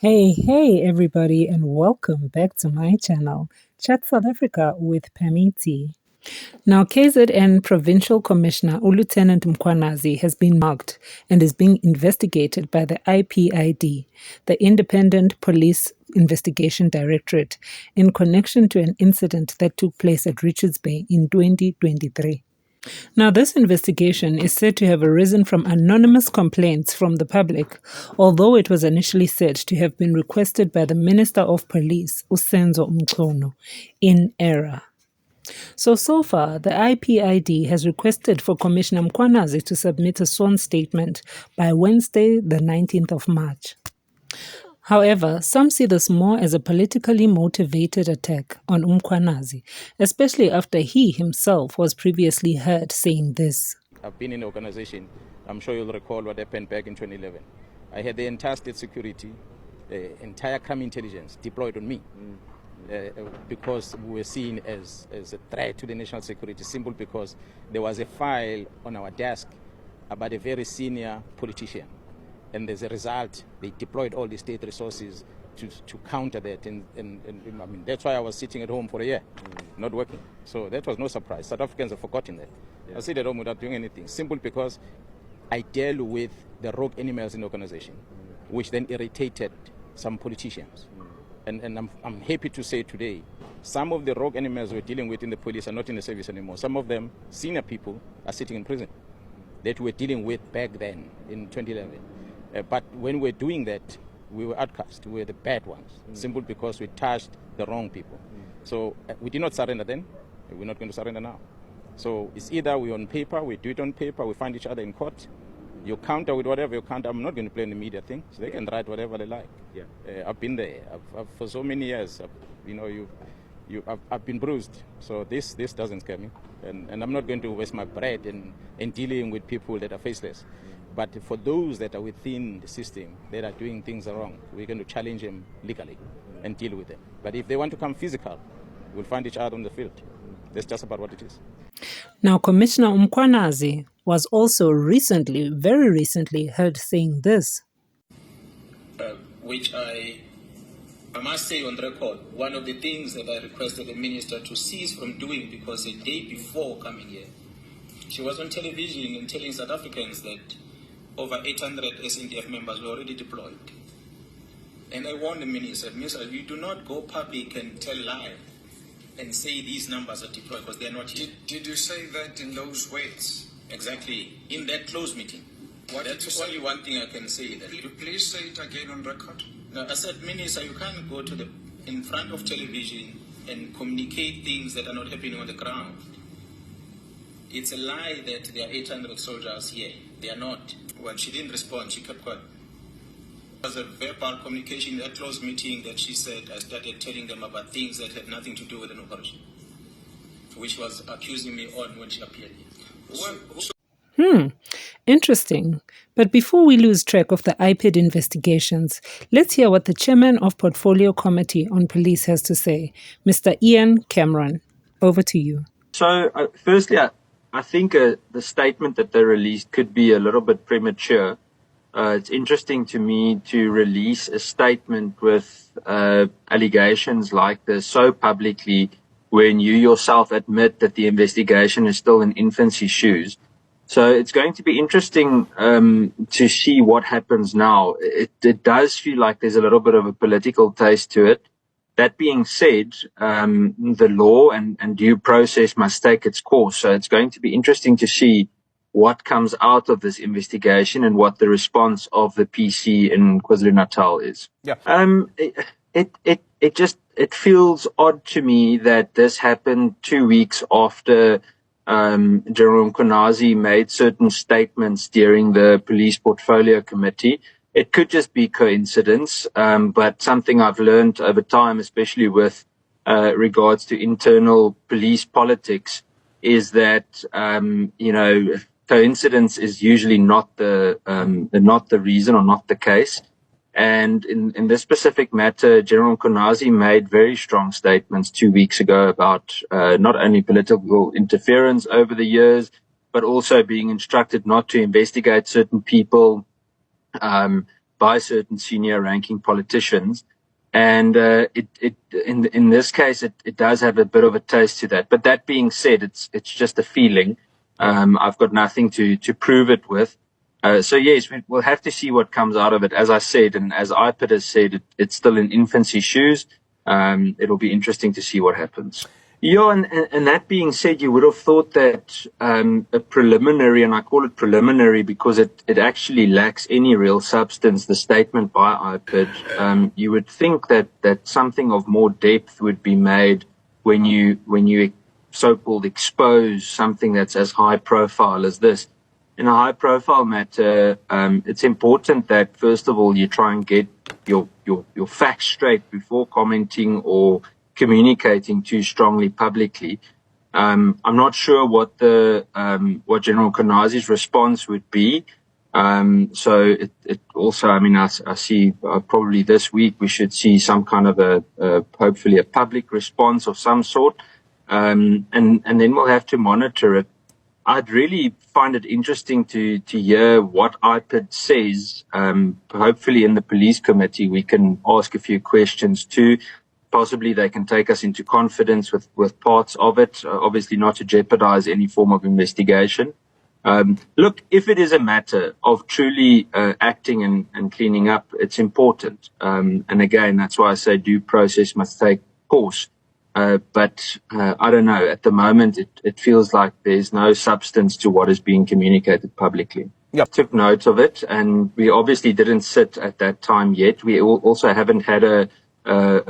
Hey, everybody, and welcome back to my channel, Chat South Africa with Pammy T. Now, KZN Provincial Commissioner Lieutenant Mkhwanazi has been mugged and is being investigated by the IPID, the Independent Police Investigation Directorate, in connection to an incident that took place at Richards Bay in 2023. Now, this investigation is said to have arisen from anonymous complaints from the public, although it was initially said to have been requested by the Minister of Police, uSenzo Mchunu, in error. So far, the IPID has requested for Commissioner Mkhwanazi to submit a sworn statement by Wednesday, the 19th of March. However, some see this more as a politically motivated attack on Mkhwanazi, especially after he himself was previously heard saying this. I've been in the organization. I'm sure you'll recall what happened back in 2011. I had the entire state security, the entire Comm intelligence deployed on me because we were seen as a threat to the national security, simply because there was a file on our desk about a very senior politician. And as a result, they deployed all the state resources to counter that. And I mean, that's why I was sitting at home for a year, not working. So that was no surprise. South Africans have forgotten that. Yeah. I sit at home without doing anything, simply because I dealt with the rogue animals in the organization, which then irritated some politicians. And I'm happy to say today, some of the rogue animals we're dealing with in the police are not in the service anymore. Some of them, senior people, are sitting in prison that we're dealing with back then in 2011. But when we're doing that, we were outcast. We were the bad ones, simply because we touched the wrong people. So we did not surrender then. We're not going to surrender now. So it's either we're on paper, we do it on paper, we find each other in court. You counter with whatever you counter. I'm not going to play in the media thing. So they can write whatever they like. Yeah. I've been there. I've for so many years. I've been bruised. So this doesn't scare me. And I'm not going to waste my breath in dealing with people that are faceless. But for those that are within the system that are doing things wrong, we're going to challenge them legally and deal with them. But if they want to come physical, we'll find each other on the field. That's just about what it is. Now, Commissioner Mkhwanazi was also very recently, heard saying this. Which I must say on record, one of the things that I requested the minister to cease from doing, because the day before coming here, she was on television and telling South Africans that over 800 SNDF members were already deployed. And I warned the minister, you do not go public and tell lies and say these numbers are deployed, because they are not here. Did you say that in those words? Exactly, in that closed meeting. That's only one thing I can say. Please say it again on record. No, I said, Minister, you can't go to in front of television and communicate things that are not happening on the ground. It's a lie that there are 800 soldiers here. They are not. When she didn't respond, she kept quiet. There was a verbal communication in that closed meeting that she said I started telling them about things that had nothing to do with an operation, which was accusing me on when she appeared here. Interesting. But before we lose track of the IPID investigations, let's hear what the chairman of Portfolio Committee on Police has to say. Mr. Ian Cameron, over to you. So, firstly, I think the statement that they released could be a little bit premature. It's interesting to me to release a statement with allegations like this so publicly when you yourself admit that the investigation is still in infancy shoes. So it's going to be interesting to see what happens now. It does feel like there's a little bit of a political taste to it. That being said, the law and due process must take its course. So it's going to be interesting to see what comes out of this investigation and what the response of the PC in KwaZulu-Natal is. Yeah. It feels odd to me that this happened 2 weeks after General Mkhwanazi made certain statements during the Police Portfolio Committee. It could just be coincidence, but something I've learned over time, especially with regards to internal police politics, is that coincidence is usually not the reason or not the case. And in this specific matter, General Mkhwanazi made very strong statements 2 weeks ago about not only political interference over the years, but also being instructed not to investigate certain people, by certain senior ranking politicians. And in this case, it does have a bit of a taste to that. But that being said, it's just a feeling. I've got nothing to prove it with. So yes, we'll have to see what comes out of it. As I said, and as IPID has said, it's still in infancy shoes. It'll be interesting to see what happens. Yeah, and that being said, you would have thought that a preliminary, and I call it preliminary because it actually lacks any real substance, the statement by IPID, you would think that something of more depth would be made when you so-called expose something that's as high profile as this. In a high profile matter, it's important that first of all you try and get your facts straight before commenting or communicating too strongly publicly. I'm not sure what what General Mkhwanazi's response would be. So it also, I mean, I see probably this week we should see some kind of hopefully a public response of some sort. And then we'll have to monitor it. I'd really find it interesting to hear what IPID says. Hopefully in the police committee, we can ask a few questions too. Possibly they can take us into confidence with parts of it, obviously not to jeopardize any form of investigation. Look, if it is a matter of truly acting and cleaning up, it's important. And again, that's why I say due process must take course. But I don't know. At the moment, it feels like there's no substance to what is being communicated publicly. Yep. Took note of it, and we obviously didn't sit at that time yet. We also haven't had a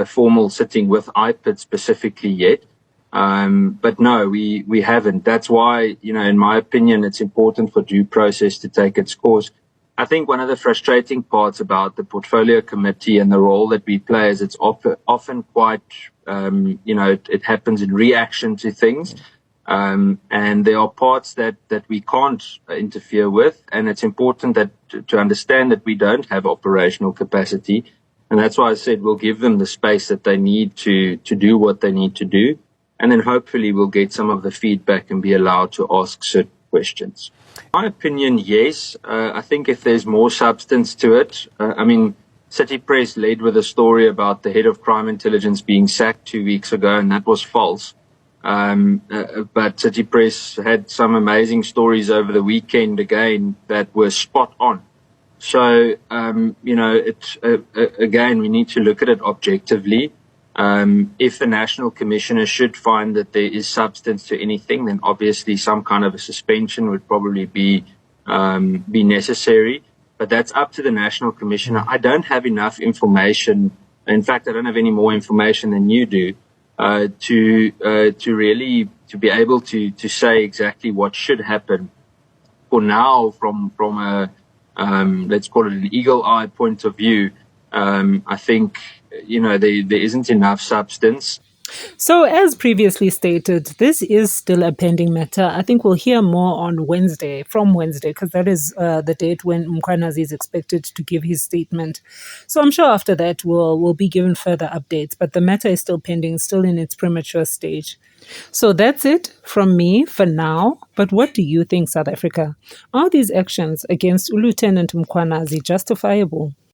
formal sitting with IPID specifically yet. But no, we haven't. That's why, in my opinion, it's important for due process to take its course. I think one of the frustrating parts about the portfolio committee and the role that we play is it's often quite, it happens in reaction to things. And there are parts that we can't interfere with. And it's important to understand that we don't have operational capacity. And that's why I said we'll give them the space that they need to do what they need to do. And then hopefully we'll get some of the feedback and be allowed to ask certain questions. In my opinion, yes. I think if there's more substance to it, City Press led with a story about the head of crime intelligence being sacked 2 weeks ago, and that was false. But City Press had some amazing stories over the weekend again that were spot on. So, again, we need to look at it objectively. If the National Commissioner should find that there is substance to anything, then obviously some kind of a suspension would probably be necessary. But that's up to the National Commissioner. I don't have enough information. In fact, I don't have any more information than you do to really be able to say exactly what should happen. For now, from a let's call it an eagle eye point of view, I think, there isn't enough substance. So, as previously stated, this is still a pending matter. I think we'll hear more on from Wednesday, because that is the date when Mkhwanazi is expected to give his statement. So I'm sure after that we'll be given further updates, but the matter is still pending, still in its premature stage. So that's it from me for now. But what do you think, South Africa? Are these actions against Lieutenant Mkhwanazi justifiable?